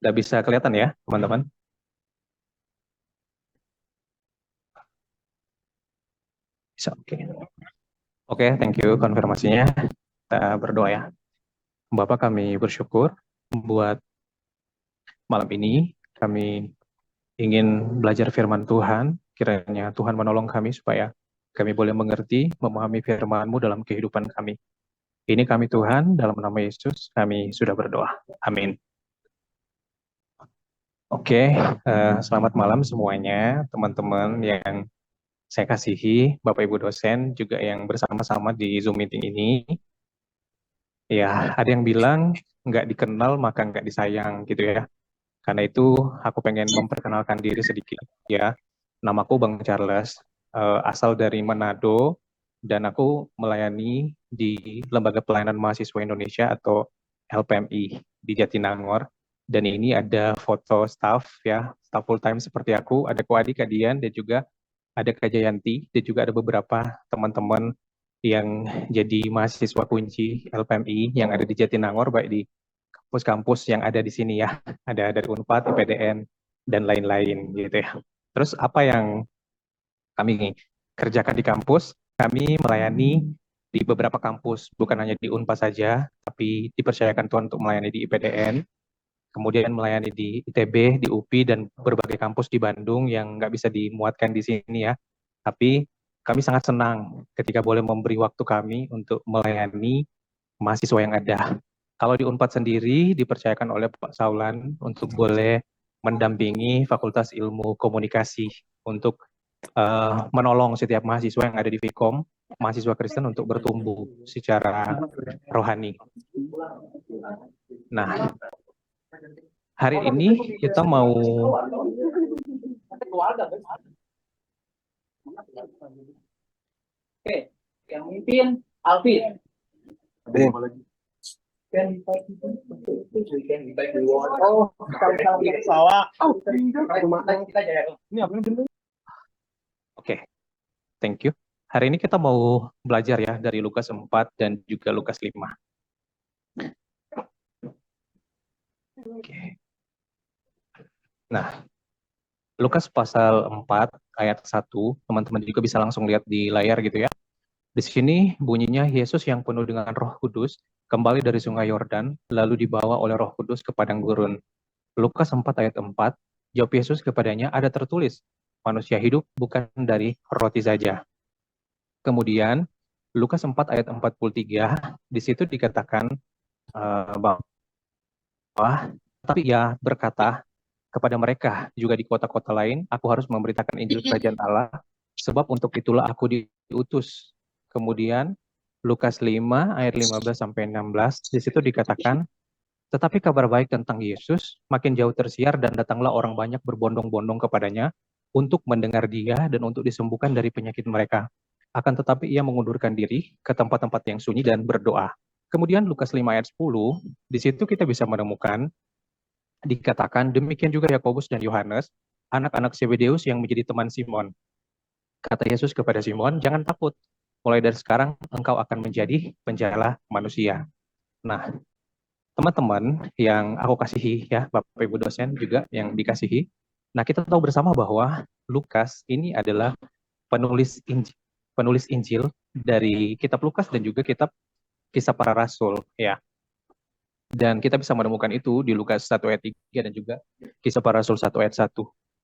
Udah bisa kelihatan ya, teman-teman? Bisa, oke. Oke, thank you konfirmasinya. Kita berdoa ya. Bapak, kami bersyukur buat malam ini. Kami ingin belajar firman Tuhan. Kiranya Tuhan menolong kami supaya kami boleh mengerti, memahami firman-Mu dalam kehidupan kami. Ini kami Tuhan, dalam nama Yesus kami sudah berdoa. Amin. Oke, selamat malam semuanya, teman-teman yang saya kasihi, Bapak Ibu dosen, juga yang bersama-sama di Zoom meeting ini. Ya, ada yang bilang nggak dikenal maka nggak disayang gitu ya. Karena itu aku pengen memperkenalkan diri sedikit ya. Namaku Bang Charles, asal dari Manado, dan aku melayani di Lembaga Pelayanan Mahasiswa Indonesia atau LPMI di Jatinangor. Dan ini ada foto staff ya, staff full time seperti aku, ada Ko Adi, Kak Dian, dan juga ada Kak Jayanti, dan juga ada beberapa teman-teman yang jadi mahasiswa kunci LPMI yang ada di Jatinangor, baik di kampus-kampus yang ada di sini ya. Ada dari Unpad, IPDN, dan lain-lain gitu ya. Terus apa yang kami kerjakan di kampus? Kami melayani di beberapa kampus, bukan hanya di Unpad saja, tapi dipercayakan Tuhan untuk melayani di IPDN, kemudian melayani di ITB, di UPI, dan berbagai kampus di Bandung yang nggak bisa dimuatkan di sini ya. Tapi kami sangat senang ketika boleh memberi waktu kami untuk melayani mahasiswa yang ada. Kalau di Unpad sendiri dipercayakan oleh Pak Saulan untuk boleh mendampingi Fakultas Ilmu Komunikasi untuk menolong setiap mahasiswa yang ada di Vkom, mahasiswa Kristen untuk bertumbuh secara rohani. Nah, hari ini kita mau yang mimpin Alvin. Oke, thank you. Hari ini kita mau belajar ya dari Lukas 4 dan juga Lukas 5. Oke. Nah, Lukas pasal 4 ayat 1, teman-teman juga bisa langsung lihat di layar gitu ya. Di sini bunyinya Yesus yang penuh dengan Roh Kudus kembali dari Sungai Yordan lalu dibawa oleh Roh Kudus ke padang gurun. Lukas 4 ayat 4, jawab Yesus kepadanya, ada tertulis, manusia hidup bukan dari roti saja. Kemudian Lukas 4 ayat 43, di situ dikatakan bahwa tapi ia berkata kepada mereka juga di kota-kota lain, aku harus memberitakan Injil Kerajaan Allah, sebab untuk itulah aku diutus. Kemudian Lukas 5 ayat 15 sampai 16, di situ dikatakan, tetapi kabar baik tentang Yesus makin jauh tersiar dan datanglah orang banyak berbondong-bondong kepadanya untuk mendengar dia dan untuk disembuhkan dari penyakit mereka. Akan tetapi ia mengundurkan diri ke tempat-tempat yang sunyi dan berdoa. Kemudian Lukas 5 ayat 10, di situ kita bisa menemukan dikatakan demikian juga Yakobus dan Yohanes, anak-anak Zebedeus yang menjadi teman Simon. Kata Yesus kepada Simon, jangan takut, mulai dari sekarang engkau akan menjadi penjala manusia. Nah, teman-teman yang aku kasihi ya, Bapak Ibu dosen juga yang dikasihi. Nah, kita tahu bersama bahwa Lukas ini adalah penulis Injil dari kitab Lukas dan juga kitab Kisah Para Rasul ya. Dan kita bisa menemukan itu di Lukas 1 ayat 3 dan juga Kisah Para Rasul 1 ayat 1.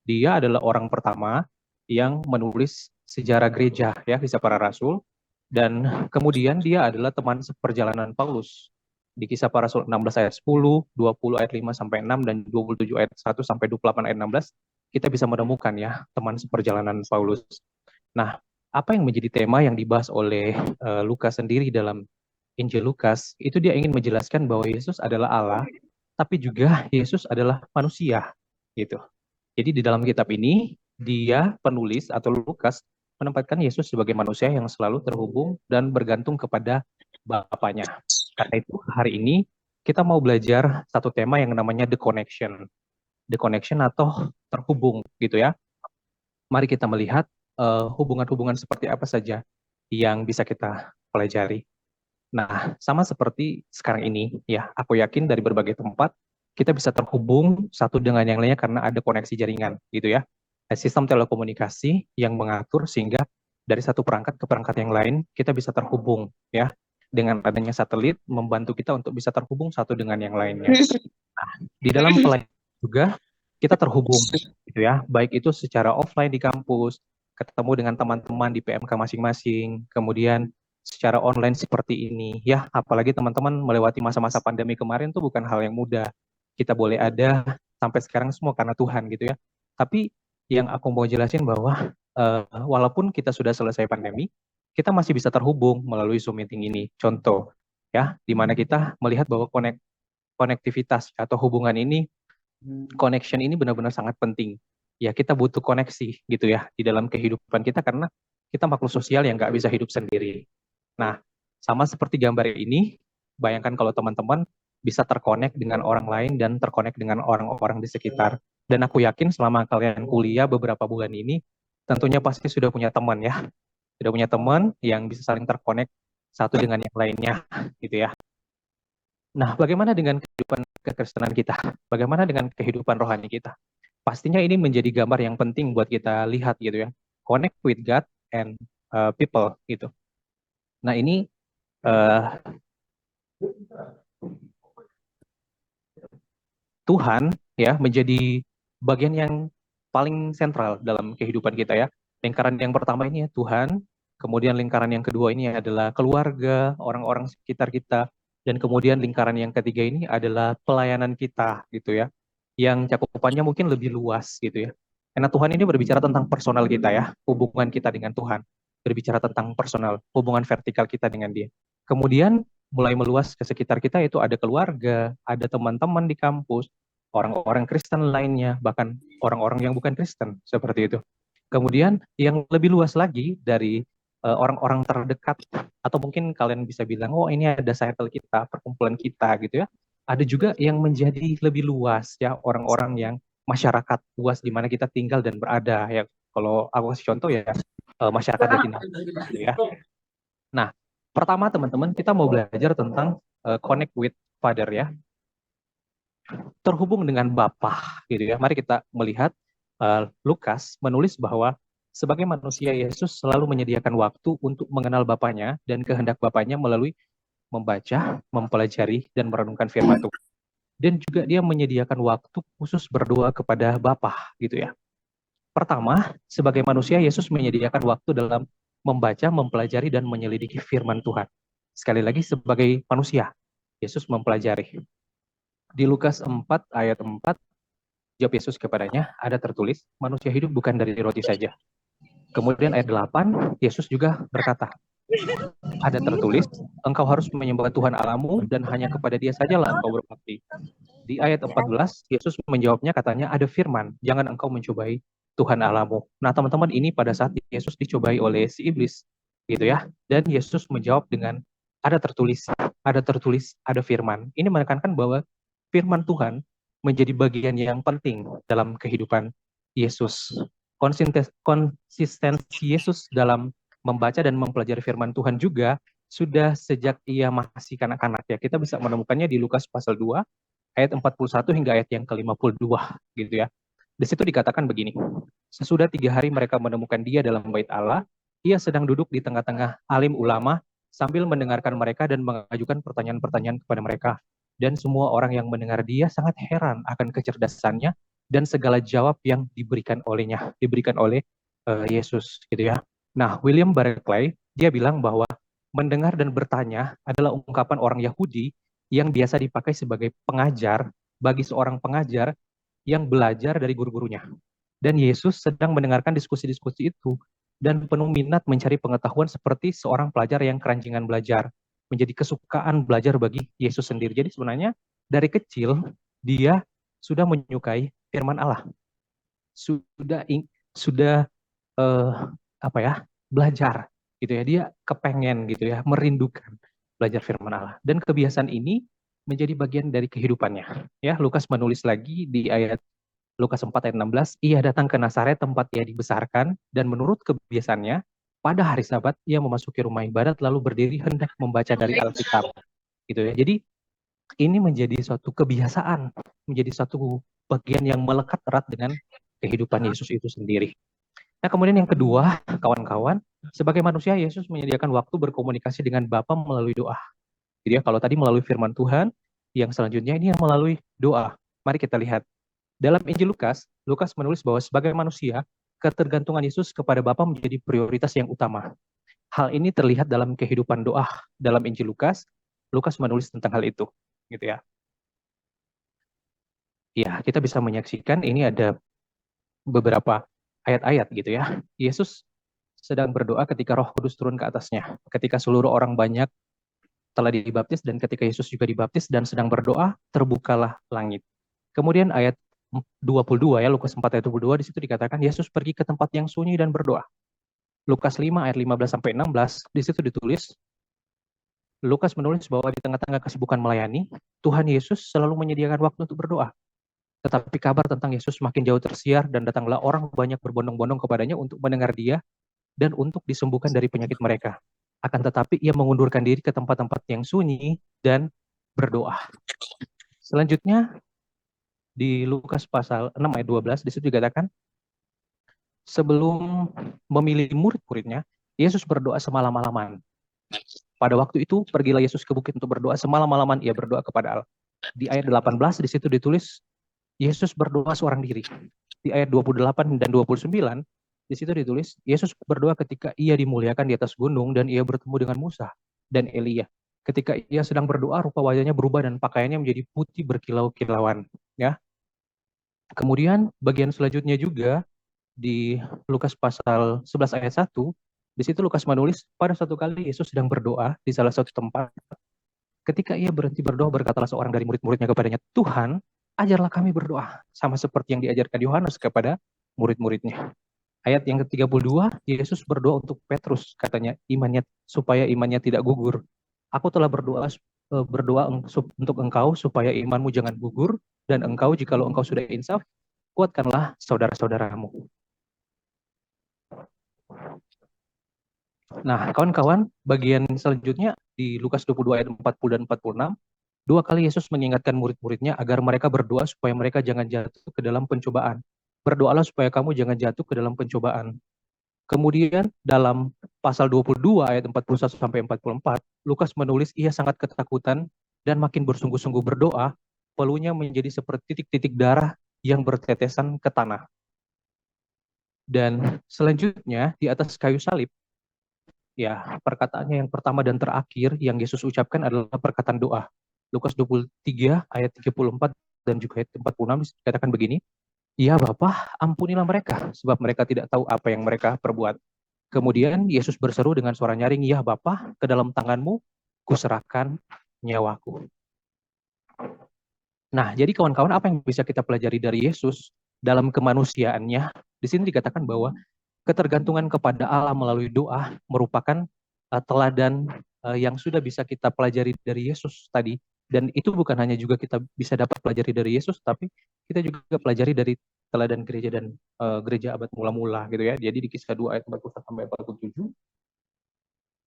Dia adalah orang pertama yang menulis sejarah gereja ya, Kisah Para Rasul, dan kemudian dia adalah teman seperjalanan Paulus. Di Kisah Para Rasul 16 ayat 10, 20 ayat 5 sampai 6 dan 27 ayat 1 sampai 28 ayat 16, kita bisa menemukan ya teman seperjalanan Paulus. Nah, apa yang menjadi tema yang dibahas oleh Lukas sendiri dalam Injil Lukas, itu dia ingin menjelaskan bahwa Yesus adalah Allah, tapi juga Yesus adalah manusia, gitu. Jadi di dalam kitab ini, dia penulis atau Lukas menempatkan Yesus sebagai manusia yang selalu terhubung dan bergantung kepada Bapaknya. Karena itu hari ini kita mau belajar satu tema yang namanya the connection. The connection atau terhubung gitu ya. Mari kita melihat hubungan-hubungan seperti apa saja yang bisa kita pelajari. Nah, sama seperti sekarang ini, ya, aku yakin dari berbagai tempat kita bisa terhubung satu dengan yang lainnya karena ada koneksi jaringan, gitu ya. Sistem telekomunikasi yang mengatur sehingga dari satu perangkat ke perangkat yang lain kita bisa terhubung, ya. Dengan adanya satelit membantu kita untuk bisa terhubung satu dengan yang lainnya. Di dalam pelayanan juga kita terhubung, gitu ya. Baik itu secara offline di kampus, ketemu dengan teman-teman di PMK masing-masing, kemudian secara online seperti ini. Ya, apalagi teman-teman melewati masa-masa pandemi kemarin tuh bukan hal yang mudah. Kita boleh ada sampai sekarang semua karena Tuhan gitu ya. Tapi yang aku mau jelasin bahwa walaupun kita sudah selesai pandemi, kita masih bisa terhubung melalui Zoom meeting ini. Contoh ya, di mana kita melihat bahwa konektivitas atau hubungan ini, connection ini benar-benar sangat penting. Ya, kita butuh koneksi gitu ya di dalam kehidupan kita karena kita makhluk sosial yang nggak bisa hidup sendiri. Nah, sama seperti gambar ini, bayangkan kalau teman-teman bisa terkonek dengan orang lain dan terkonek dengan orang-orang di sekitar. Dan aku yakin selama kalian kuliah beberapa bulan ini, tentunya pasti sudah punya teman ya. Sudah punya teman yang bisa saling terkonek satu dengan yang lainnya gitu ya. Nah, bagaimana dengan kehidupan kekristenan kita? Bagaimana dengan kehidupan rohani kita? Pastinya ini menjadi gambar yang penting buat kita lihat gitu ya. Connect with God and people gitu. Nah, ini uh, Tuhan ya menjadi bagian yang paling sentral dalam kehidupan kita ya. Lingkaran yang pertama ini ya Tuhan, kemudian lingkaran yang kedua ini adalah keluarga, orang-orang sekitar kita, dan kemudian lingkaran yang ketiga ini adalah pelayanan kita gitu ya. Yang cakupannya mungkin lebih luas gitu ya. Karena Tuhan ini berbicara tentang personal kita ya, hubungan kita dengan Tuhan. Berbicara tentang personal, hubungan vertikal kita dengan Dia. Kemudian mulai meluas ke sekitar kita itu ada keluarga, ada teman-teman di kampus, orang-orang Kristen lainnya, bahkan orang-orang yang bukan Kristen, seperti itu. Kemudian yang lebih luas lagi dari orang-orang terdekat, atau mungkin kalian bisa bilang, oh ini ada circle kita, perkumpulan kita gitu ya. Ada juga yang menjadi lebih luas ya, orang-orang yang masyarakat luas di mana kita tinggal dan berada ya. Kalau aku kasih contoh ya, masyarakat Jatinangor gitu ya. Nah, pertama teman-teman kita mau belajar tentang connect with Father ya, terhubung dengan Bapa gitu ya. Mari kita melihat Lukas menulis bahwa sebagai manusia Yesus selalu menyediakan waktu untuk mengenal Bapanya dan kehendak Bapanya melalui membaca, mempelajari dan merenungkan firman Tuhan. Dan juga dia menyediakan waktu khusus berdoa kepada Bapa gitu ya. Pertama, sebagai manusia Yesus menyediakan waktu dalam membaca, mempelajari dan menyelidiki firman Tuhan. Sekali lagi sebagai manusia, Yesus mempelajari. Di Lukas 4 ayat 4, jawab Yesus kepadanya, ada tertulis, manusia hidup bukan dari roti saja. Kemudian ayat 8, Yesus juga berkata, ada tertulis, engkau harus menyembah Tuhan Allahmu dan hanya kepada Dia sajalah engkau berbakti. Di ayat 14, Yesus menjawabnya katanya, ada firman, jangan engkau mencobai Tuhan Allahmu. Nah, teman-teman, ini pada saat Yesus dicobai oleh si iblis, gitu ya. Dan Yesus menjawab dengan ada tertulis, ada firman. Ini menekankan bahwa firman Tuhan menjadi bagian yang penting dalam kehidupan Yesus. Konsistensi Yesus dalam membaca dan mempelajari firman Tuhan juga sudah sejak ia masih kanak-kanak ya. Kita bisa menemukannya di Lukas pasal 2 ayat 41 hingga ayat yang ke-52 gitu ya. Di situ dikatakan begini, sesudah 3 hari mereka menemukan dia dalam bait Allah, ia sedang duduk di tengah-tengah alim ulama sambil mendengarkan mereka dan mengajukan pertanyaan-pertanyaan kepada mereka. Dan semua orang yang mendengar dia sangat heran akan kecerdasannya dan segala jawab yang diberikan olehnya, diberikan oleh Yesus gitu ya. Nah, William Barclay dia bilang bahwa mendengar dan bertanya adalah ungkapan orang Yahudi yang biasa dipakai sebagai pengajar bagi seorang pengajar yang belajar dari guru-gurunya. Dan Yesus sedang mendengarkan diskusi-diskusi itu dan penuh minat mencari pengetahuan seperti seorang pelajar yang keranjingan belajar, menjadi kesukaan belajar bagi Yesus sendiri. Jadi sebenarnya dari kecil dia sudah menyukai firman Allah, sudah apa ya, belajar gitu ya, dia kepengen gitu ya, merindukan belajar firman Allah. Dan kebiasaan ini menjadi bagian dari kehidupannya. Ya, Lukas menulis lagi di ayat Lukas 4 ayat 16, ia datang ke Nazaret tempat ia dibesarkan dan menurut kebiasaannya pada hari Sabat ia memasuki rumah ibadat lalu berdiri hendak membaca dari Alkitab, gitu ya. Jadi ini menjadi suatu kebiasaan, menjadi suatu bagian yang melekat erat dengan kehidupan Yesus itu sendiri. Nah, kemudian yang kedua, kawan-kawan, sebagai manusia Yesus menyediakan waktu berkomunikasi dengan Bapa melalui doa. Jadi ya, kalau tadi melalui firman Tuhan, yang selanjutnya ini yang melalui doa. Mari kita lihat. Dalam Injil Lukas, Lukas menulis bahwa sebagai manusia, ketergantungan Yesus kepada Bapa menjadi prioritas yang utama. Hal ini terlihat dalam kehidupan doa dalam Injil Lukas. Lukas menulis tentang hal itu, gitu ya. Ya, kita bisa menyaksikan ini ada beberapa ayat-ayat gitu ya. Yesus sedang berdoa ketika Roh Kudus turun ke atasnya. Ketika seluruh orang banyak telah dibaptis dan ketika Yesus juga dibaptis dan sedang berdoa, terbukalah langit. Kemudian ayat 22 ya, Lukas 4 ayat 22 di situ dikatakan Yesus pergi ke tempat yang sunyi dan berdoa. Lukas 5 ayat 15 sampai 16 di situ ditulis Lukas menulis bahwa di tengah-tengah kesibukan melayani, Tuhan Yesus selalu menyediakan waktu untuk berdoa. Tetapi kabar tentang Yesus makin jauh tersiar dan datanglah orang banyak berbondong-bondong kepadanya untuk mendengar dia dan untuk disembuhkan dari penyakit mereka. Akan tetapi ia mengundurkan diri ke tempat-tempat yang sunyi dan berdoa. Selanjutnya di Lukas pasal 6 ayat 12 di situ dikatakan sebelum memilih murid-muridnya, Yesus berdoa semalam-malaman. Pada waktu itu, pergilah Yesus ke bukit untuk berdoa semalam-malaman, ia berdoa kepada Allah. Di ayat 18 di situ ditulis Yesus berdoa seorang diri. Di ayat 28 dan 29 di situ ditulis Yesus berdoa ketika ia dimuliakan di atas gunung dan ia bertemu dengan Musa dan Elia. Ketika ia sedang berdoa, rupa wajahnya berubah dan pakaiannya menjadi putih berkilau-kilauan. Ya. Kemudian bagian selanjutnya juga di Lukas pasal 11 ayat 1, di situ Lukas menulis, pada suatu kali Yesus sedang berdoa di salah satu tempat. Ketika ia berhenti berdoa, berkatalah seorang dari murid-muridnya kepadanya, Tuhan, ajarlah kami berdoa, sama seperti yang diajarkan Yohanes kepada murid-muridnya. Ayat yang ke-32, Yesus berdoa untuk Petrus, katanya, supaya imannya tidak gugur. Aku telah berdoa untuk engkau supaya imanmu jangan gugur, dan engkau, jikalau engkau sudah insaf, kuatkanlah saudara-saudaramu. Nah, kawan-kawan, bagian selanjutnya di Lukas 22 ayat 40 dan 46, dua kali Yesus mengingatkan murid-muridnya agar mereka berdoa supaya mereka jangan jatuh ke dalam pencobaan. Berdoalah supaya kamu jangan jatuh ke dalam pencobaan. Kemudian dalam pasal 22 ayat 41 sampai 44, Lukas menulis ia sangat ketakutan dan makin bersungguh-sungguh berdoa, peluhnya menjadi seperti titik-titik darah yang bertetesan ke tanah. Dan selanjutnya di atas kayu salib, ya, perkataannya yang pertama dan terakhir yang Yesus ucapkan adalah perkataan doa. Lukas 23 ayat 34 dan juga ayat 46 dikatakan begini, ya Bapa, ampunilah mereka, sebab mereka tidak tahu apa yang mereka perbuat. Kemudian Yesus berseru dengan suara nyaring, ya Bapa, ke dalam tanganmu kuserahkan nyawaku. Nah, jadi kawan-kawan, apa yang bisa kita pelajari dari Yesus dalam kemanusiaannya? Di sini dikatakan bahwa ketergantungan kepada Allah melalui doa merupakan teladan yang sudah bisa kita pelajari dari Yesus tadi. Dan itu bukan hanya juga kita bisa dapat pelajari dari Yesus, tapi kita juga pelajari dari teladan gereja dan gereja abad mula-mula gitu ya. Jadi di Kisah 2 ayat 41 sampai 47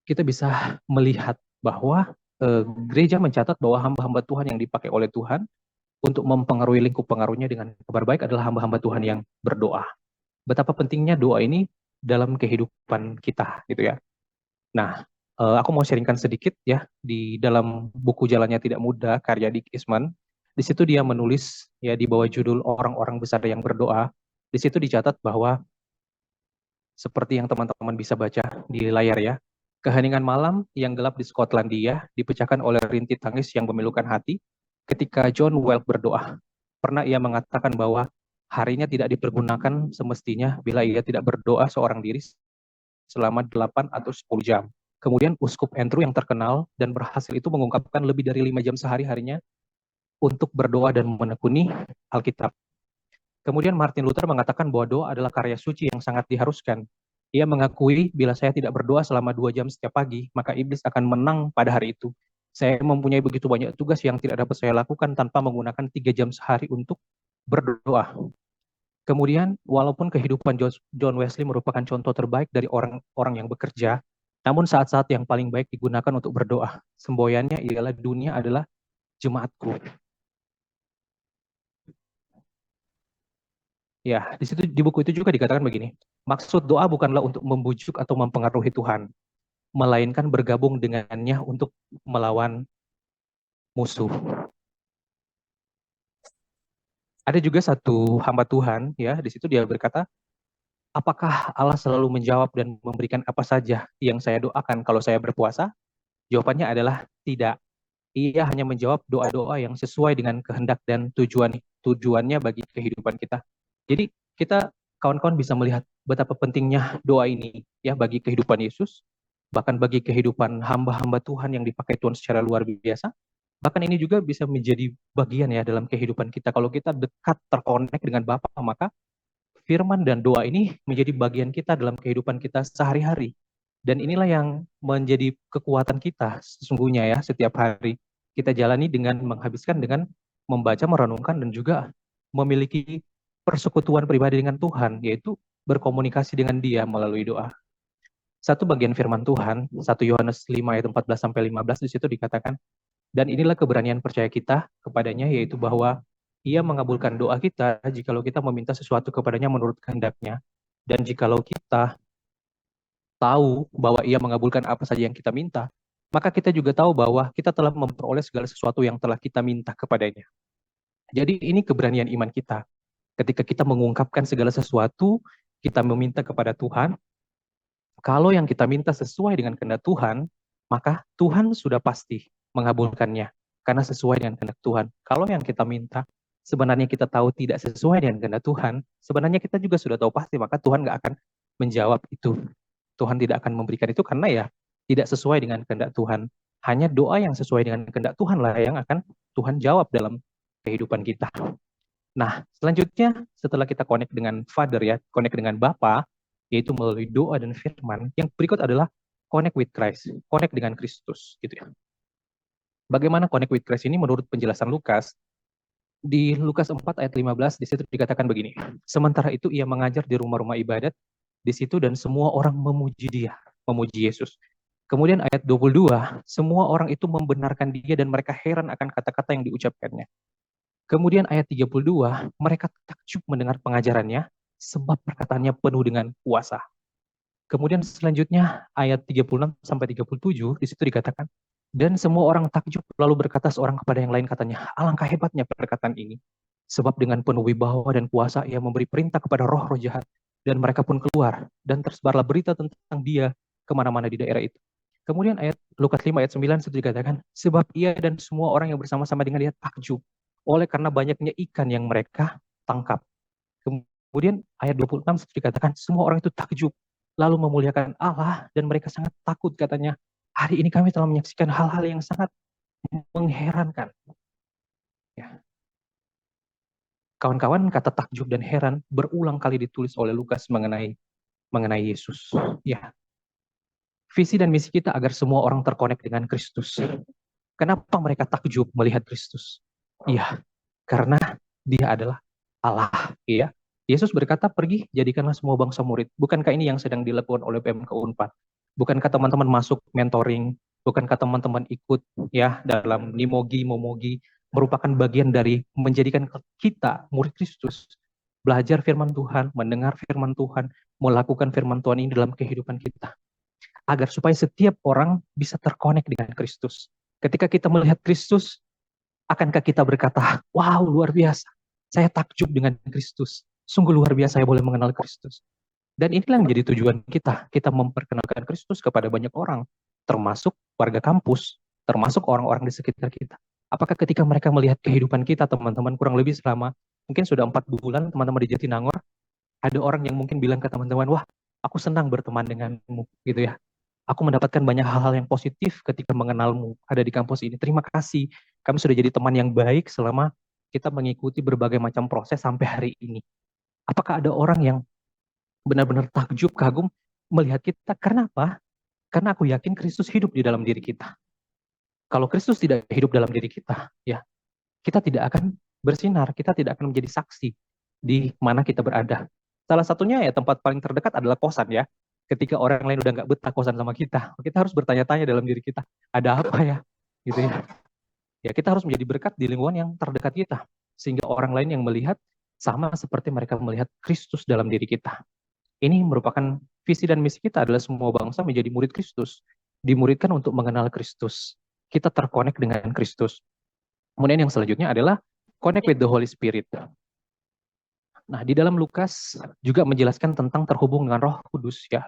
kita bisa melihat bahwa gereja mencatat bahwa hamba-hamba Tuhan yang dipakai oleh Tuhan untuk mempengaruhi lingkup pengaruhnya dengan kabar baik adalah hamba-hamba Tuhan yang berdoa. Betapa pentingnya doa ini dalam kehidupan kita gitu ya. Nah, aku mau sharingkan sedikit ya di dalam buku Jalannya Tidak Mudah karya Dick Eastman. Di situ dia menulis ya di bawah judul Orang-orang Besar yang Berdoa. Di situ dicatat bahwa seperti yang teman-teman bisa baca di layar ya, keheningan malam yang gelap di Skotlandia dipecahkan oleh rintik tangis yang memilukan hati ketika John Wells berdoa. Pernah ia mengatakan bahwa harinya tidak dipergunakan semestinya bila ia tidak berdoa seorang diri selama 8 atau 10 jam. Kemudian Uskup Andrew yang terkenal dan berhasil itu mengungkapkan lebih dari 5 jam sehari-harinya untuk berdoa dan menekuni Alkitab. Kemudian Martin Luther mengatakan bahwa doa adalah karya suci yang sangat diharuskan. Ia mengakui bila saya tidak berdoa selama 2 jam setiap pagi, maka iblis akan menang pada hari itu. Saya mempunyai begitu banyak tugas yang tidak dapat saya lakukan tanpa menggunakan 3 jam sehari untuk berdoa. Kemudian, walaupun kehidupan John Wesley merupakan contoh terbaik dari orang-orang yang bekerja, namun saat-saat yang paling baik digunakan untuk berdoa. Semboyannya ialah dunia adalah jemaatku. Ya, di situ di buku itu juga dikatakan begini. Maksud doa bukanlah untuk membujuk atau mempengaruhi Tuhan, melainkan bergabung dengannya untuk melawan musuh. Ada juga satu hamba Tuhan, ya, di situ dia berkata, apakah Allah selalu menjawab dan memberikan apa saja yang saya doakan kalau saya berpuasa? Jawabannya adalah tidak. Ia hanya menjawab doa-doa yang sesuai dengan kehendak dan tujuannya bagi kehidupan kita. Jadi kita kawan-kawan bisa melihat betapa pentingnya doa ini ya bagi kehidupan Yesus, bahkan bagi kehidupan hamba-hamba Tuhan yang dipakai Tuhan secara luar biasa. Bahkan ini juga bisa menjadi bagian ya dalam kehidupan kita. Kalau kita dekat terkonek dengan Bapa, maka firman dan doa ini menjadi bagian kita dalam kehidupan kita sehari-hari. Dan inilah yang menjadi kekuatan kita sesungguhnya ya setiap hari. Kita jalani dengan menghabiskan dengan membaca, merenungkan, dan juga memiliki persekutuan pribadi dengan Tuhan, yaitu berkomunikasi dengan Dia melalui doa. Satu bagian firman Tuhan, 1 Yohanes 5 ayat 14-15 di situ dikatakan, dan inilah keberanian percaya kita kepadanya, yaitu bahwa ia mengabulkan doa kita jikalau kita meminta sesuatu kepadanya menurut kehendaknya. Dan jikalau kita tahu bahwa ia mengabulkan apa saja yang kita minta, maka kita juga tahu bahwa kita telah memperoleh segala sesuatu yang telah kita minta kepadanya. Jadi ini keberanian iman kita. Ketika kita mengungkapkan segala sesuatu, kita meminta kepada Tuhan, kalau yang kita minta sesuai dengan kehendak Tuhan, maka Tuhan sudah pasti mengabulkannya karena sesuai dengan kehendak Tuhan. Kalau yang kita minta sebenarnya kita tahu tidak sesuai dengan kehendak Tuhan, sebenarnya kita juga sudah tahu pasti, maka Tuhan nggak akan menjawab itu. Tuhan tidak akan memberikan itu karena ya tidak sesuai dengan kehendak Tuhan. Hanya doa yang sesuai dengan kehendak Tuhan lah yang akan Tuhan jawab dalam kehidupan kita. Nah, selanjutnya setelah kita connect dengan Father ya, connect dengan Bapa, yaitu melalui doa dan firman, yang berikut adalah connect with Christ, connect dengan Kristus gitu ya. Bagaimana connect with Christ ini menurut penjelasan Lukas? Di Lukas 4 ayat 15 di situ dikatakan begini. Sementara itu ia mengajar di rumah-rumah ibadat di situ dan semua orang memuji dia, memuji Yesus. Kemudian ayat 22, semua orang itu membenarkan dia dan mereka heran akan kata-kata yang diucapkannya. Kemudian ayat 32, mereka takjub mendengar pengajarannya sebab perkataannya penuh dengan kuasa. Kemudian selanjutnya ayat 36 sampai 37 di situ dikatakan, dan semua orang takjub lalu berkata seorang kepada yang lain katanya, alangkah hebatnya perkataan ini. Sebab dengan penuh wibawa dan kuasa ia memberi perintah kepada roh-roh jahat dan mereka pun keluar dan tersebarlah berita tentang dia kemana-mana di daerah itu. Kemudian ayat Lukas 5 ayat 9 itu dikatakan, sebab ia dan semua orang yang bersama-sama dengan dia takjub oleh karena banyaknya ikan yang mereka tangkap. Kemudian ayat 26 itu dikatakan, semua orang itu takjub lalu memuliakan Allah dan mereka sangat takut katanya, hari ini kami telah menyaksikan hal-hal yang sangat mengherankan. Ya. Kawan-kawan, kata takjub dan heran berulang kali ditulis oleh Lukas mengenai Yesus. Ya. Visi dan misi kita agar semua orang terkonek dengan Kristus. Kenapa mereka takjub melihat Kristus? Iya, karena dia adalah Allah. Iya. Yesus berkata, pergi jadikanlah semua bangsa murid. Bukankah ini yang sedang dilakukan oleh PMK Unpad? Bukankah teman-teman masuk mentoring? Bukankah teman-teman ikut ya dalam Nimogi, Momogi, merupakan bagian dari menjadikan kita murid Kristus, belajar firman Tuhan, mendengar firman Tuhan, melakukan firman Tuhan ini dalam kehidupan kita, agar supaya setiap orang bisa terkonek dengan Kristus. Ketika kita melihat Kristus, akankah kita berkata, wow luar biasa, saya takjub dengan Kristus, sungguh luar biasa saya boleh mengenal Kristus. Dan inilah yang menjadi tujuan kita memperkenalkan Kristus kepada banyak orang, termasuk warga kampus, termasuk orang-orang di sekitar kita. Apakah ketika mereka melihat kehidupan kita, teman-teman, kurang lebih selama, mungkin sudah 4 bulan, teman-teman di Jatinangor, ada orang yang mungkin bilang ke teman-teman, wah, aku senang berteman denganmu, gitu ya. Aku mendapatkan banyak hal-hal yang positif ketika mengenalmu ada di kampus ini. Terima kasih, kami sudah jadi teman yang baik selama kita mengikuti berbagai macam proses sampai hari ini. Apakah ada orang yang benar-benar takjub, kagum melihat kita? Karena apa? Karena aku yakin Kristus hidup di dalam diri kita. Kalau Kristus tidak hidup dalam diri kita, ya kita tidak akan bersinar, kita tidak akan menjadi saksi. di mana kita berada. Salah satunya ya tempat paling terdekat adalah kosan ya. Ketika orang lain udah nggak betah kosan sama kita harus bertanya-tanya dalam diri kita, ada apa ya? Gitu ya. Ya kita harus menjadi berkat di lingkungan yang terdekat kita. Sehingga orang lain yang melihat sama seperti mereka melihat Kristus dalam diri kita. Ini merupakan visi dan misi kita adalah semua bangsa menjadi murid Kristus. Dimuridkan untuk mengenal Kristus. Kita terkonek dengan Kristus. Kemudian yang selanjutnya adalah connect with the Holy Spirit. Nah, di dalam Lukas juga menjelaskan tentang terhubung dengan Roh Kudus ya.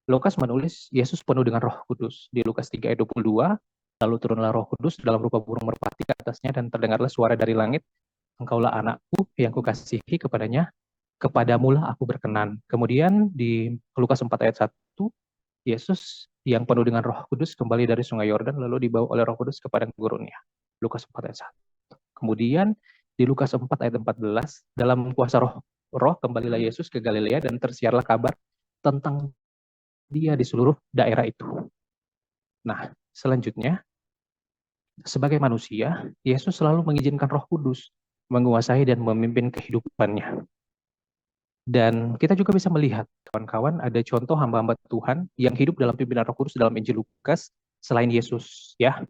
Lukas menulis Yesus penuh dengan Roh Kudus di Lukas 3 ayat 22, lalu turunlah Roh Kudus dalam rupa burung merpati ke atasnya dan terdengarlah suara dari langit, engkaulah anakku yang kukasihi, kepadamulah aku berkenan. Kemudian di Lukas 4 ayat 1, Yesus yang penuh dengan Roh Kudus kembali dari Sungai Yordan lalu dibawa oleh Roh Kudus ke padang gurunnya. Lukas 4 ayat 1. Kemudian di Lukas 4 ayat 14, dalam kuasa roh kembalilah Yesus ke Galilea dan tersiarlah kabar tentang dia di seluruh daerah itu. Nah, selanjutnya, sebagai manusia, Yesus selalu mengizinkan Roh Kudus menguasai dan memimpin kehidupannya. Dan kita juga bisa melihat, kawan-kawan, ada contoh hamba-hamba Tuhan yang hidup dalam pimpinan Roh Kudus dalam Injil Lukas selain Yesus, ya.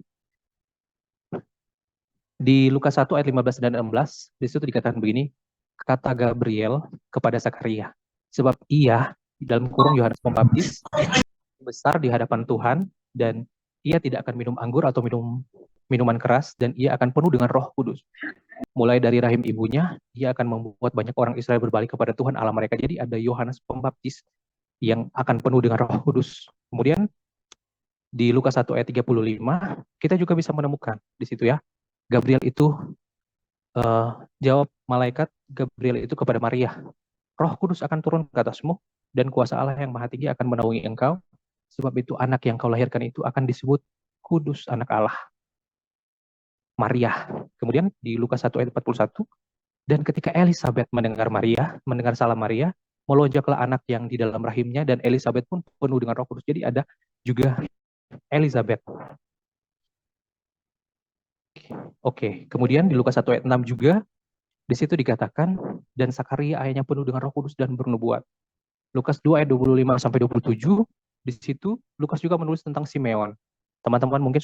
Di Lukas 1 ayat 15 dan 16, di situ dikatakan begini, kata Gabriel kepada Zakaria, sebab ia dalam kurung Yohanes Pembaptis besar di hadapan Tuhan dan ia tidak akan minum anggur atau minuman keras dan ia akan penuh dengan Roh Kudus. Mulai dari rahim ibunya, ia akan membuat banyak orang Israel berbalik kepada Tuhan Allah mereka. Jadi ada Yohanes Pembaptis yang akan penuh dengan Roh Kudus. Kemudian di Lukas 1 ayat 35, kita juga bisa menemukan di situ ya, Gabriel itu jawab malaikat Gabriel itu kepada Maria, Roh Kudus akan turun ke atasmu dan kuasa Allah yang Maha Tinggi akan menaungi engkau, sebab itu anak yang kau lahirkan itu akan disebut Kudus anak Allah. Maria. Kemudian di Lukas 1 ayat 41, dan ketika Elizabeth mendengar salam Maria, melonjaklah anak yang di dalam rahimnya dan Elizabeth pun penuh dengan Roh Kudus. Jadi ada juga Elizabeth. Oke, kemudian di Lukas 1 ayat 6 juga, di situ dikatakan, dan Sakaria ayahnya penuh dengan Roh Kudus dan bernubuat. Lukas 2 ayat 25 sampai 27, di situ Lukas juga menulis tentang Simeon. Teman-teman mungkin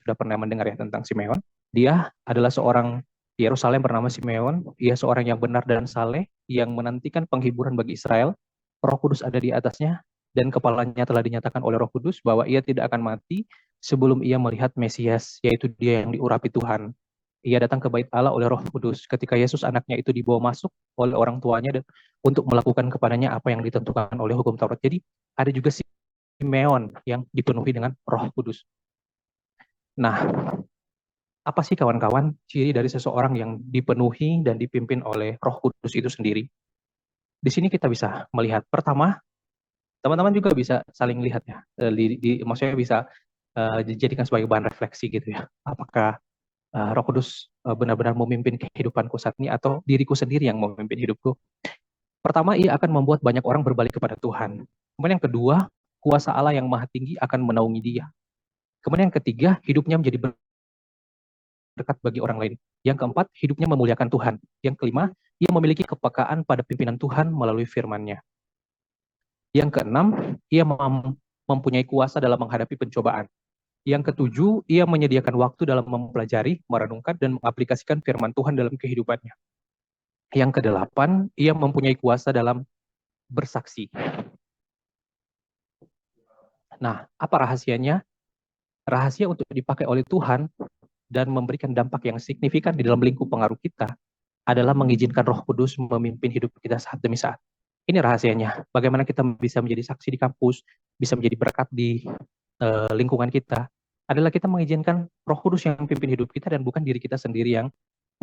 sudah pernah mendengar ya tentang Simeon. Dia adalah seorang di Yerusalem bernama Simeon. Ia seorang yang benar dan saleh, yang menantikan penghiburan bagi Israel. Roh Kudus ada di atasnya, dan kepalanya telah dinyatakan oleh Roh Kudus bahwa ia tidak akan mati sebelum ia melihat Mesias, yaitu dia yang diurapi Tuhan. Ia datang ke bait Allah oleh Roh Kudus. Ketika Yesus anaknya itu dibawa masuk oleh orang tuanya dan untuk melakukan kepadanya apa yang ditentukan oleh hukum Taurat. Jadi ada juga Simeon yang dipenuhi dengan Roh Kudus. Nah, apa sih kawan-kawan ciri dari seseorang yang dipenuhi dan dipimpin oleh Roh Kudus itu sendiri? Di sini kita bisa melihat, pertama, teman-teman juga bisa saling lihat ya, maksudnya bisa dijadikan sebagai bahan refleksi gitu ya. Apakah Roh Kudus benar-benar memimpin kehidupanku saat ini atau diriku sendiri yang memimpin hidupku? Pertama, ia akan membuat banyak orang berbalik kepada Tuhan. Kemudian yang kedua, kuasa Allah yang Maha Tinggi akan menaungi dia. Kemudian yang ketiga, hidupnya menjadi berkat bagi orang lain. Yang keempat, hidupnya memuliakan Tuhan. Yang kelima, ia memiliki kepekaan pada pimpinan Tuhan melalui firman-Nya. Yang keenam, ia mempunyai kuasa dalam menghadapi pencobaan. Yang ketujuh, ia menyediakan waktu dalam mempelajari, merenungkan, dan mengaplikasikan firman Tuhan dalam kehidupannya. Yang kedelapan, ia mempunyai kuasa dalam bersaksi. Nah, apa rahasianya? Rahasia untuk dipakai oleh Tuhan dan memberikan dampak yang signifikan di dalam lingkup pengaruh kita adalah mengizinkan Roh Kudus memimpin hidup kita saat demi saat. Ini rahasianya. Bagaimana kita bisa menjadi saksi di kampus, bisa menjadi berkat di lingkungan kita, adalah kita mengizinkan Roh Kudus yang memimpin hidup kita dan bukan diri kita sendiri yang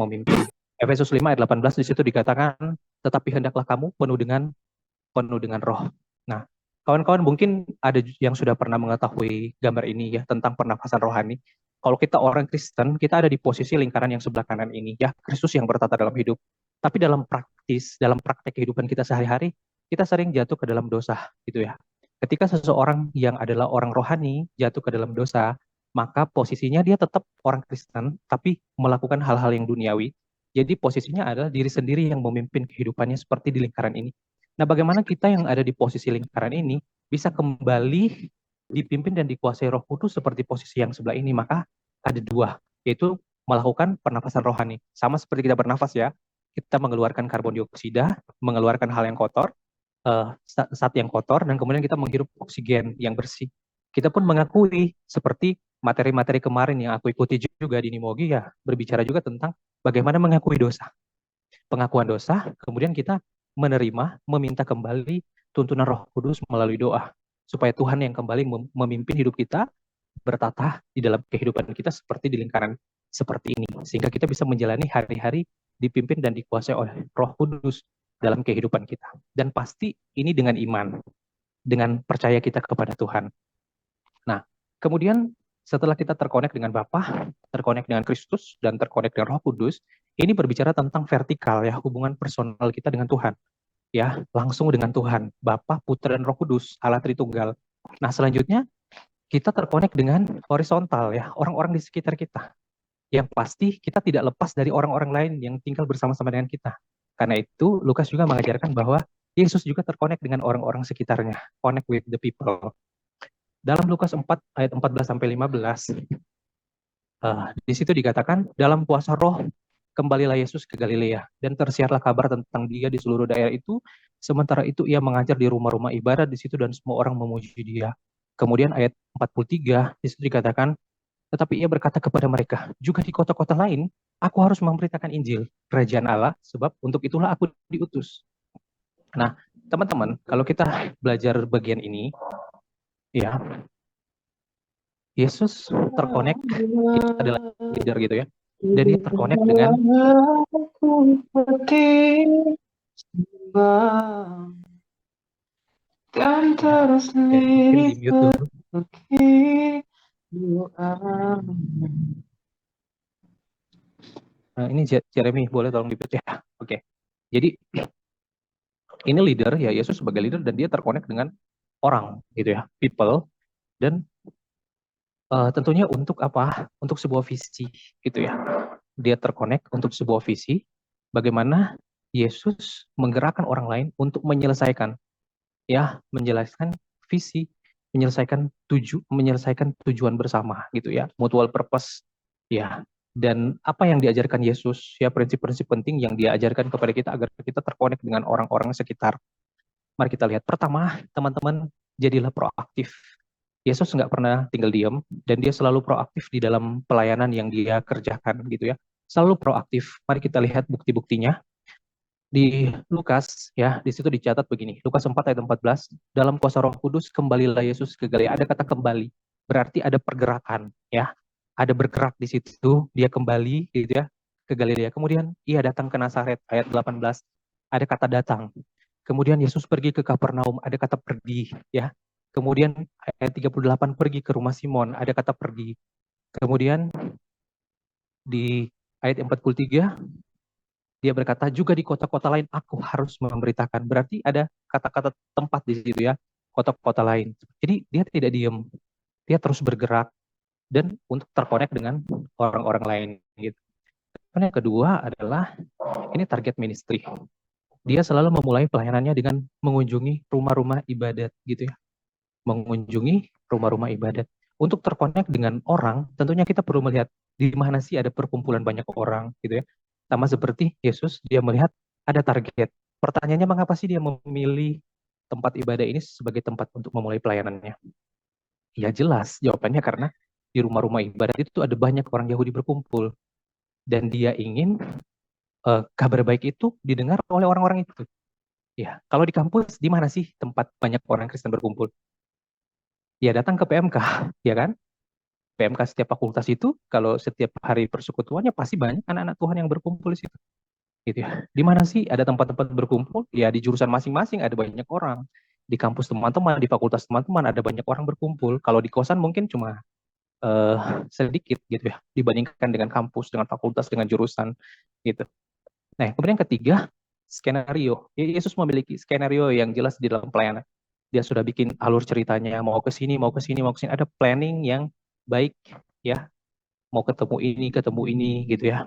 memimpin. Efesus 5 ayat 18 di situ dikatakan, tetapi hendaklah kamu penuh dengan Roh. Nah, kawan-kawan mungkin ada yang sudah pernah mengetahui gambar ini ya tentang pernafasan rohani. Kalau kita orang Kristen, kita ada di posisi lingkaran yang sebelah kanan ini, ya, Kristus yang bertata dalam hidup. Tapi dalam praktek kehidupan kita sehari-hari, kita sering jatuh ke dalam dosa, gitu ya. Ketika seseorang yang adalah orang rohani jatuh ke dalam dosa, maka posisinya dia tetap orang Kristen, tapi melakukan hal-hal yang duniawi. Jadi posisinya adalah diri sendiri yang memimpin kehidupannya seperti di lingkaran ini. Nah, bagaimana kita yang ada di posisi lingkaran ini bisa kembali dipimpin dan dikuasai Roh Kudus seperti posisi yang sebelah ini? Maka ada dua, yaitu melakukan pernafasan rohani. Sama seperti kita bernafas ya, kita mengeluarkan karbon dioksida, mengeluarkan hal yang kotor, zat yang kotor, dan kemudian kita menghirup oksigen yang bersih. Kita pun mengakui seperti materi-materi kemarin yang aku ikuti juga di Nimogi ya, berbicara juga tentang bagaimana mengakui dosa. Pengakuan dosa, kemudian kita menerima, meminta kembali tuntunan Roh Kudus melalui doa. Supaya Tuhan yang kembali memimpin hidup kita, bertata di dalam kehidupan kita seperti di lingkaran seperti ini. Sehingga kita bisa menjalani hari-hari dipimpin dan dikuasai oleh Roh Kudus dalam kehidupan kita. Dan pasti ini dengan iman, dengan percaya kita kepada Tuhan. Nah, kemudian setelah kita terkonek dengan Bapa, terkonek dengan Kristus, dan terkonek dengan Roh Kudus, ini berbicara tentang vertikal ya, hubungan personal kita dengan Tuhan. Ya, langsung dengan Tuhan, Bapa, Putra, dan Roh Kudus, Allah Tritunggal. Nah, selanjutnya kita terkonek dengan horizontal ya, orang-orang di sekitar kita. Yang pasti kita tidak lepas dari orang-orang lain yang tinggal bersama-sama dengan kita. Karena itu, Lukas juga mengajarkan bahwa Yesus juga terkonek dengan orang-orang sekitarnya, connect with the people. Dalam Lukas 4 ayat 14 sampai 15, di situ dikatakan dalam puasa roh kembalilah Yesus ke Galilea dan tersiarlah kabar tentang dia di seluruh daerah itu. Sementara itu ia mengajar di rumah-rumah ibadat di situ dan semua orang memuji dia. Kemudian ayat 43 di situ dikatakan, tetapi ia berkata kepada mereka, juga di kota-kota lain aku harus memberitakan Injil kerajaan Allah, sebab untuk itulah aku diutus. Nah, teman-teman, kalau kita belajar bagian ini, ya, Yesus terkonek, Yesus adalah leader gitu ya, dan dia terkonek dengan dan terus mungkin di mute dulu. Nah, ini Jeremy boleh tolong di mute ya. Oke. Jadi ini leader ya, Yesus sebagai leader dan dia terkonek dengan orang gitu ya, people, dan tentunya untuk apa? Untuk sebuah visi gitu ya. Dia terkonek untuk sebuah visi bagaimana Yesus menggerakkan orang lain untuk menyelesaikan ya, menjelaskan visi, menyelesaikan tujuan bersama gitu ya, mutual purpose ya. Dan apa yang diajarkan Yesus ya, prinsip-prinsip penting yang dia ajarkan kepada kita agar kita terkonek dengan orang-orang sekitar. Mari kita lihat. Pertama, teman-teman, jadilah proaktif. Yesus nggak pernah tinggal diam, dan dia selalu proaktif di dalam pelayanan yang dia kerjakan gitu ya. Selalu proaktif. Mari kita lihat bukti-buktinya. Di Lukas, ya, di situ dicatat begini. Lukas 4 ayat 14, dalam kuasa Roh Kudus kembalilah Yesus ke Galilea. Ada kata kembali, berarti ada pergerakan, ya. Ada bergerak di situ, dia kembali gitu ya ke Galilea. Kemudian ia datang ke Nazaret, ayat 18. Ada kata datang. Kemudian Yesus pergi ke Kapernaum, ada kata pergi, ya. Kemudian ayat 38 pergi ke rumah Simon, ada kata pergi. Kemudian di ayat 43 dia berkata juga di kota-kota lain aku harus memberitakan. Berarti ada kata-kata tempat di situ ya, kota-kota lain. Jadi dia tidak diam, dia terus bergerak dan untuk terkonek dengan orang-orang lain gitu. Dan yang kedua adalah ini target ministry. Dia selalu memulai pelayanannya dengan mengunjungi rumah-rumah ibadat gitu ya. Mengunjungi rumah-rumah ibadat. Untuk terkonek dengan orang, tentunya kita perlu melihat di mana sih ada perkumpulan banyak orang gitu ya. Sama seperti Yesus, dia melihat ada target. Pertanyaannya, mengapa sih dia memilih tempat ibadah ini sebagai tempat untuk memulai pelayanannya? Ya jelas, jawabannya karena di rumah-rumah ibadat itu ada banyak orang Yahudi berkumpul. Dan dia ingin kabar baik itu didengar oleh orang-orang itu. Ya, kalau di kampus, di mana sih tempat banyak orang Kristen berkumpul? Ya datang ke PMK, ya kan? PMK setiap fakultas itu, kalau setiap hari persekutuannya pasti banyak anak-anak Tuhan yang berkumpul di situ. Gitu ya. Di mana sih ada tempat-tempat berkumpul? Ya di jurusan masing-masing ada banyak orang. Di kampus teman-teman, di fakultas teman-teman ada banyak orang berkumpul. Kalau di kosan mungkin cuma sedikit gitu ya, dibandingkan dengan kampus, dengan fakultas, dengan jurusan gitu. Nah, kemudian ketiga, skenario. Yesus memiliki skenario yang jelas di dalam pelayanan. Dia sudah bikin alur ceritanya, mau ke sini, mau ke sini, mau ke sini. Ada planning yang baik ya, mau ketemu ini gitu ya.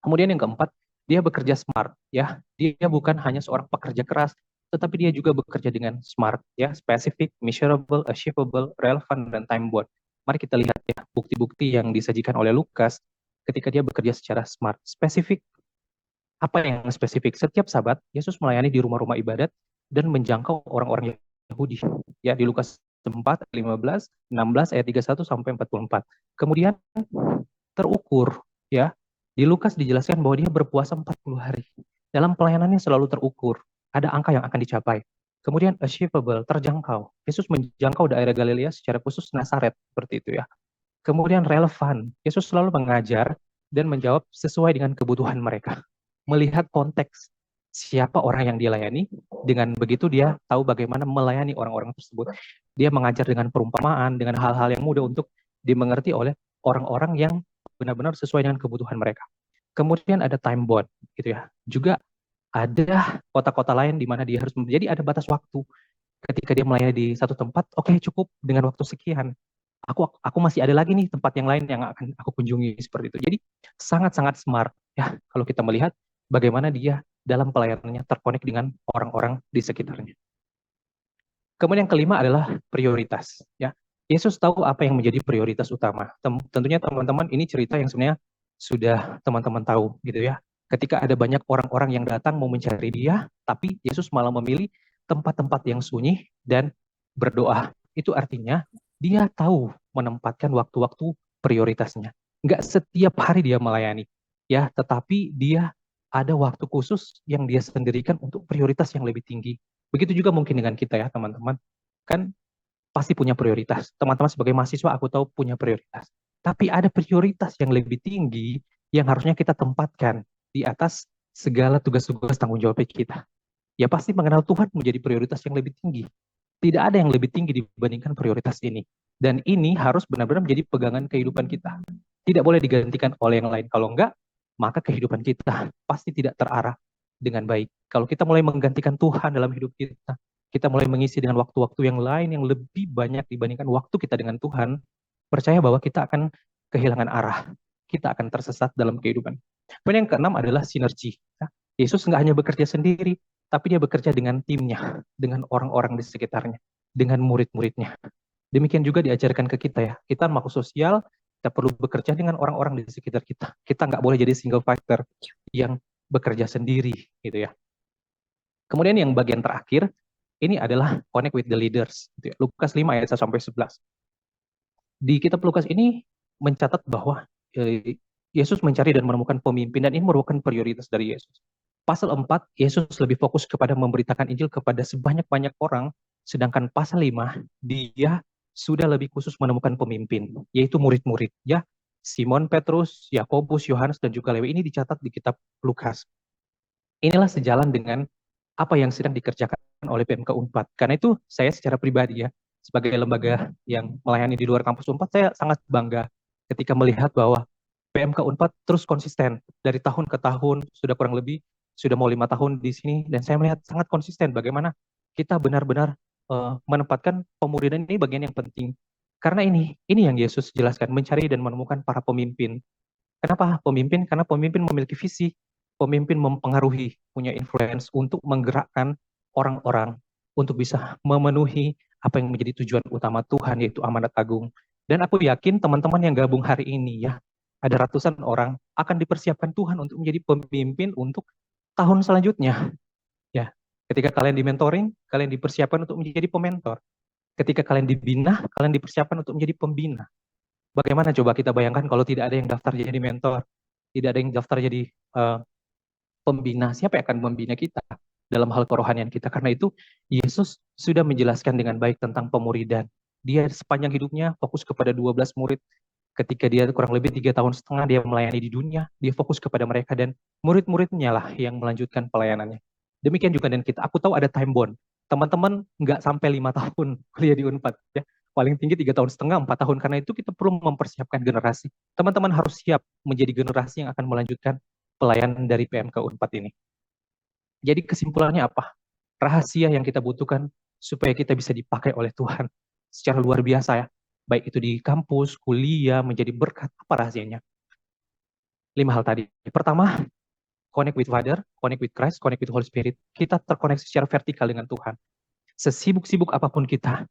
Kemudian yang keempat, dia bekerja smart, ya. Dia bukan hanya seorang pekerja keras, tetapi dia juga bekerja dengan smart, ya, specific, measurable, achievable, relevant, dan time bound. Mari kita lihat ya bukti-bukti yang disajikan oleh Lukas ketika dia bekerja secara smart. Spesifik, apa yang spesifik? Setiap Sabat, Yesus melayani di rumah-rumah ibadat dan menjangkau orang-orang Yahudi. Ya, di Lukas 4, 15, 16, ayat 31 sampai 44. Kemudian terukur, ya. Di Lukas dijelaskan bahwa dia berpuasa 40 hari. Dalam pelayanannya selalu terukur. Ada angka yang akan dicapai. Kemudian achievable, terjangkau. Yesus menjangkau daerah Galilea secara khusus Nazaret, seperti itu ya. Kemudian relevan. Yesus selalu mengajar dan menjawab sesuai dengan kebutuhan mereka. Melihat konteks siapa orang yang dilayani, dengan begitu dia tahu bagaimana melayani orang-orang tersebut. Dia mengajar dengan perumpamaan, dengan hal-hal yang mudah untuk dimengerti oleh orang-orang yang benar-benar sesuai dengan kebutuhan mereka. Kemudian ada time bound, gitu ya. Juga ada kota-kota lain di mana dia harus, jadi ada batas waktu. Ketika dia melayani di satu tempat, oke, cukup dengan waktu sekian. Aku masih ada lagi nih tempat yang lain yang akan aku kunjungi, seperti itu. Jadi sangat-sangat smart ya kalau kita melihat bagaimana dia dalam pelayanannya terkonek dengan orang-orang di sekitarnya. Kemudian yang kelima adalah prioritas ya. Yesus tahu apa yang menjadi prioritas utama. Tentunya teman-teman, ini cerita yang sebenarnya sudah teman-teman tahu gitu ya. Ketika ada banyak orang-orang yang datang mau mencari dia, tapi Yesus malah memilih tempat-tempat yang sunyi dan berdoa. Itu artinya dia tahu menempatkan waktu-waktu prioritasnya. Nggak setiap hari dia melayani, ya, tetapi dia ada waktu khusus yang dia sendirikan untuk prioritas yang lebih tinggi. Begitu juga mungkin dengan kita ya teman-teman. Kan pasti punya prioritas. Teman-teman sebagai mahasiswa aku tahu punya prioritas. Tapi ada prioritas yang lebih tinggi yang harusnya kita tempatkan di atas segala tugas-tugas tanggung jawab kita. Ya pasti mengenal Tuhan menjadi prioritas yang lebih tinggi. Tidak ada yang lebih tinggi dibandingkan prioritas ini. Dan ini harus benar-benar menjadi pegangan kehidupan kita. Tidak boleh digantikan oleh yang lain. Kalau enggak, maka kehidupan kita pasti tidak terarah dengan baik. Kalau kita mulai menggantikan Tuhan dalam hidup kita mulai mengisi dengan waktu-waktu yang lain yang lebih banyak dibandingkan waktu kita dengan Tuhan, percaya bahwa kita akan kehilangan arah. Kita akan tersesat dalam kehidupan. Kemudian yang keenam adalah sinergi. Yesus nggak hanya bekerja sendiri, tapi dia bekerja dengan timnya, dengan orang-orang di sekitarnya, dengan murid-muridnya. Demikian juga diajarkan ke kita ya. Kita makhluk sosial, kita perlu bekerja dengan orang-orang di sekitar kita. Kita nggak boleh jadi single fighter yang bekerja sendiri, gitu ya. Kemudian yang bagian terakhir, ini adalah connect with the leaders. Gitu ya. Lukas 5 ayat 1 sampai 11. Di kitab Lukas ini mencatat bahwa Yesus mencari dan menemukan pemimpin, dan ini merupakan prioritas dari Yesus. Pasal 4, Yesus lebih fokus kepada memberitakan Injil kepada sebanyak-banyak orang, sedangkan pasal 5, dia sudah lebih khusus menemukan pemimpin, yaitu murid-murid. Ya, Simon Petrus, Yakobus, Yohanes, dan juga Lewi. Ini dicatat di kitab Lukas. Inilah sejalan dengan apa yang sedang dikerjakan oleh PMK Unpad. Karena itu saya secara pribadi ya, sebagai lembaga yang melayani di luar kampus Unpad, saya sangat bangga ketika melihat bahwa PMK Unpad terus konsisten dari tahun ke tahun, sudah kurang lebih sudah mau 5 tahun di sini, dan saya melihat sangat konsisten bagaimana kita benar-benar menempatkan pemuridan ini bagian yang penting. Karena ini yang Yesus jelaskan, mencari dan menemukan para pemimpin. Kenapa pemimpin? Karena pemimpin memiliki visi, pemimpin mempengaruhi, punya influence untuk menggerakkan orang-orang untuk bisa memenuhi apa yang menjadi tujuan utama Tuhan, yaitu amanat agung. Dan aku yakin teman-teman yang gabung hari ini ya, ada ratusan orang akan dipersiapkan Tuhan untuk menjadi pemimpin untuk tahun selanjutnya. Ya, ketika kalian di-mentoring, kalian dipersiapkan untuk menjadi pementor. Ketika kalian dibina, kalian dipersiapkan untuk menjadi pembina. Bagaimana coba kita bayangkan kalau tidak ada yang daftar jadi mentor, tidak ada yang daftar jadi pembina, siapa yang akan membina kita dalam hal kerohanian kita? Karena itu Yesus sudah menjelaskan dengan baik tentang pemuridan. Dia sepanjang hidupnya fokus kepada 12 murid. Ketika dia kurang lebih 3 tahun setengah dia melayani di dunia, dia fokus kepada mereka, dan murid-muridnya lah yang melanjutkan pelayanannya. Demikian juga dengan kita. Aku tahu ada time bond. Teman-teman nggak sampai 5 tahun kuliah di Unpad ya. Paling tinggi 3 tahun setengah, 4 tahun. Karena itu kita perlu mempersiapkan generasi. Teman-teman harus siap menjadi generasi yang akan melanjutkan pelayanan dari PMK Unpad ini. Jadi kesimpulannya apa? Rahasia yang kita butuhkan supaya kita bisa dipakai oleh Tuhan secara luar biasa ya. Baik itu di kampus, kuliah, menjadi berkat, apa rahasianya? 5 hal tadi. Pertama, connect with Father, connect with Christ, connect with Holy Spirit. Kita terkoneksi secara vertikal dengan Tuhan. Sesibuk-sibuk apapun kita,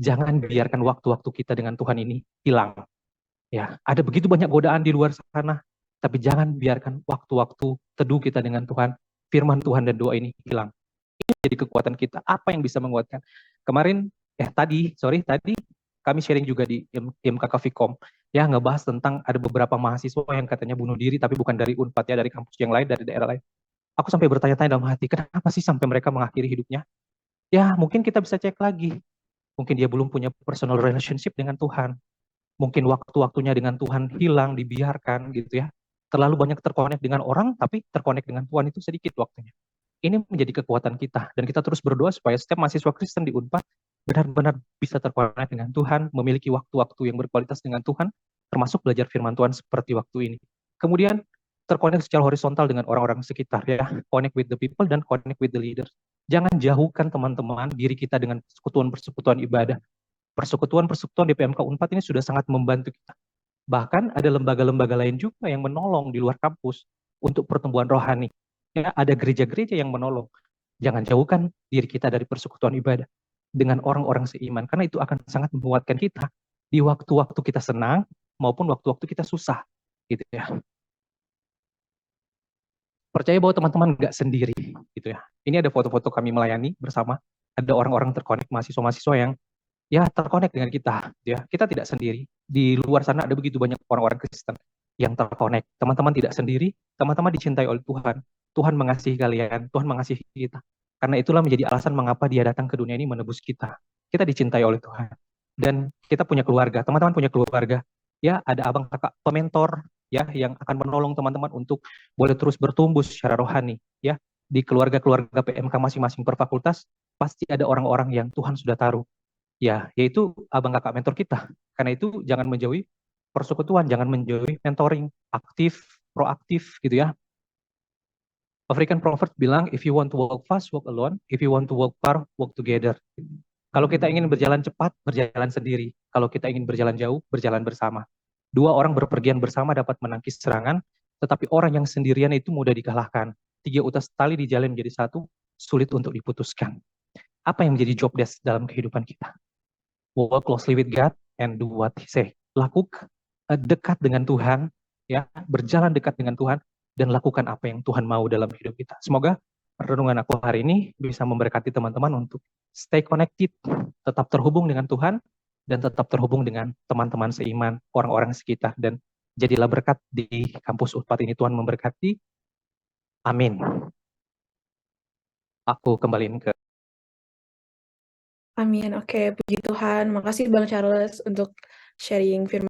jangan biarkan waktu-waktu kita dengan Tuhan ini hilang. Ya, ada begitu banyak godaan di luar sana, tapi jangan biarkan waktu-waktu teduh kita dengan Tuhan, firman Tuhan dan doa ini hilang. Ini jadi kekuatan kita. Apa yang bisa menguatkan? Kemarin, tadi kami sharing juga di MKK Vkom, ya ngebahas tentang ada beberapa mahasiswa yang katanya bunuh diri, tapi bukan dari Unpad ya, dari kampus yang lain, dari daerah lain. Aku sampai bertanya-tanya dalam hati, kenapa sih sampai mereka mengakhiri hidupnya? Ya, mungkin kita bisa cek lagi. Mungkin dia belum punya personal relationship dengan Tuhan. Mungkin waktu-waktunya dengan Tuhan hilang, dibiarkan gitu ya. Terlalu banyak terkonek dengan orang, tapi terkonek dengan Tuhan itu sedikit waktunya. Ini menjadi kekuatan kita. Dan kita terus berdoa supaya setiap mahasiswa Kristen di Unpad benar-benar bisa terkonek dengan Tuhan, memiliki waktu-waktu yang berkualitas dengan Tuhan, termasuk belajar firman Tuhan seperti waktu ini. Kemudian terkonek secara horizontal dengan orang-orang sekitar ya, connect with the people dan connect with the leaders. Jangan jauhkan teman-teman diri kita dengan persekutuan-persekutuan ibadah. Persekutuan-persekutuan di PMK Unpad ini sudah sangat membantu kita. Bahkan ada lembaga-lembaga lain juga yang menolong di luar kampus untuk pertumbuhan rohani. Ya, ada gereja-gereja yang menolong. Jangan jauhkan diri kita dari persekutuan ibadah dengan orang-orang seiman, karena itu akan sangat menguatkan kita di waktu-waktu kita senang maupun waktu-waktu kita susah, gitu ya. Percaya bahwa teman-teman nggak sendiri, gitu ya. Ini ada foto-foto kami melayani bersama, ada orang-orang terkonek, mahasiswa-mahasiswa yang ya terkonek dengan kita, gitu ya. Kita tidak sendiri. Di luar sana ada begitu banyak orang-orang Kristen yang terkonek. Teman-teman tidak sendiri, teman-teman dicintai oleh Tuhan. Tuhan mengasihi kalian, Tuhan mengasihi kita. Karena itulah menjadi alasan mengapa dia datang ke dunia ini menebus kita. Kita dicintai oleh Tuhan. Dan kita punya keluarga, teman-teman punya keluarga. Ya, ada abang kakak pementor ya yang akan menolong teman-teman untuk boleh terus bertumbuh secara rohani ya. Di keluarga-keluarga PMK masing-masing per fakultas pasti ada orang-orang yang Tuhan sudah taruh ya, yaitu abang kakak mentor kita. Karena itu jangan menjauhi persekutuan, jangan menjauhi mentoring, aktif, proaktif gitu ya. African Proverbs bilang, if you want to walk fast, walk alone. If you want to walk far, walk together. Kalau kita ingin berjalan cepat, berjalan sendiri. Kalau kita ingin berjalan jauh, berjalan bersama. Dua orang berpergian bersama dapat menangkis serangan, tetapi orang yang sendirian itu mudah dikalahkan. Tiga utas tali dijalin menjadi satu, sulit untuk diputuskan. Apa yang menjadi job desk dalam kehidupan kita? Walk closely with God and do what He say. Dekat dengan Tuhan, ya, berjalan dekat dengan Tuhan dan lakukan apa yang Tuhan mau dalam hidup kita. Semoga renungan aku hari ini bisa memberkati teman-teman untuk stay connected, tetap terhubung dengan Tuhan dan tetap terhubung dengan teman-teman seiman, orang-orang sekitar, dan jadilah berkat di kampus Unpad ini. Tuhan memberkati. Amin. Aku kembaliin ke Amin. Oke, puji Tuhan. Makasih Bang Charles untuk sharing firman